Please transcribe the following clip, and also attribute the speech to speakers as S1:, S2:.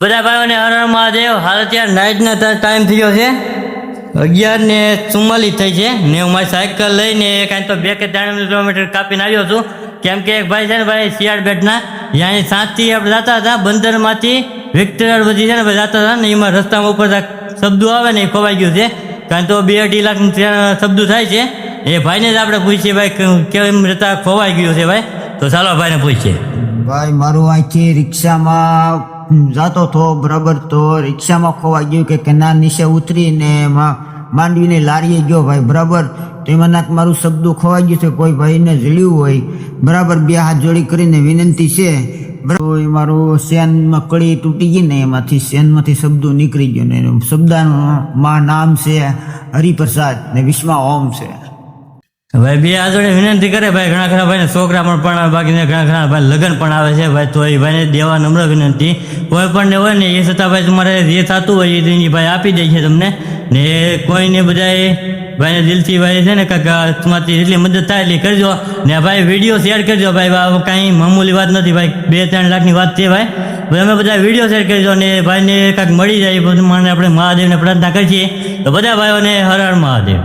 S1: બધા ભાઈઓને હર હર મહાદેવ. હાલ અત્યારે નાઇટનો ટાઈમ થયો છે 11:44 થઈ છે ને હું મારી સાયકલ લઈને કાંઈ તો 2 કે 3 કિલોમીટર કાપીને આવ્યો છું. કેમ કે એક ભાઈ છે ને ભાઈ શિયાળ બેટના ત્યાંની સાંજથી આપણે જતા હતા બંદરમાંથી વિક્ટોરિયા બધી છે ને ભાઈ જતા હતા ને એમાં રસ્તામાં ઉપર શબ્દો આવે ને એ ખોવાઈ ગયું છે. કારણ તો 2-2.5 લાખનું શબ્દો થાય છે. એ ભાઈને જ આપણે પૂછીએ ભાઈ કેમ રહેતા ખોવાઈ ગયું છે ભાઈ. તો ચાલો ભાઈને પૂછીએ.
S2: ભાઈ મારું અહીંથી રિક્ષામાં જાતો હતો બરાબર, તો રિક્ષામાં ખોવાઈ ગયું કે કેનાર નીચે ઉતરીને એમાં માંડવીને લારીએ ગયો ભાઈ બરાબર. તો એમાં મારું શબ્દો ખોવાઈ ગયું છે. કોઈ ભાઈને જળ્યું હોય બરાબર, 2 હાથ જોડી કરીને વિનંતી છે બરાબર. એ મારું શેનમાં કડી તૂટી ગઈ ને એમાંથી શેનમાંથી શબ્દો નીકળી ગયો ને શબ્દમાં નામ છે હરિપ્રસાદ ને વિશ્વા ઓમ છે.
S1: ભાઈ 2 હાથ જોડે વિનંતી કરે ભાઈ. ઘણા ઘણા ભાઈને છોકરા પણ પરણાવે, બાકીને ઘણા ઘણા ભાઈ લગ્ન પણ આવે છે ભાઈ. તો એ ભાઈને દેવા નમ્ર વિનંતી. કોઈ પણ ને હોય ને એ છતાં ભાઈ તમારે જે થતું હોય એ ભાઈ આપી દે છે તમને. ને કોઈને બધાએ ભાઈને દિલથી ભાઈ છે ને કાંઈક તમારી જેટલી મદદ થાય એટલી કરજો. ને ભાઈ વિડીયો શેર કરજો ભાઈ. કાંઈ મામૂલી વાત નથી ભાઈ, 2-3 લાખની વાત છે ભાઈ. અમે બધા વિડીયો શેર કરજો ને ભાઈને કાંઈક મળી જાય એ બધું મને આપણે મહાદેવને પ્રાર્થના કરીએ. તો બધા ભાઈઓને હર હર મહાદેવ.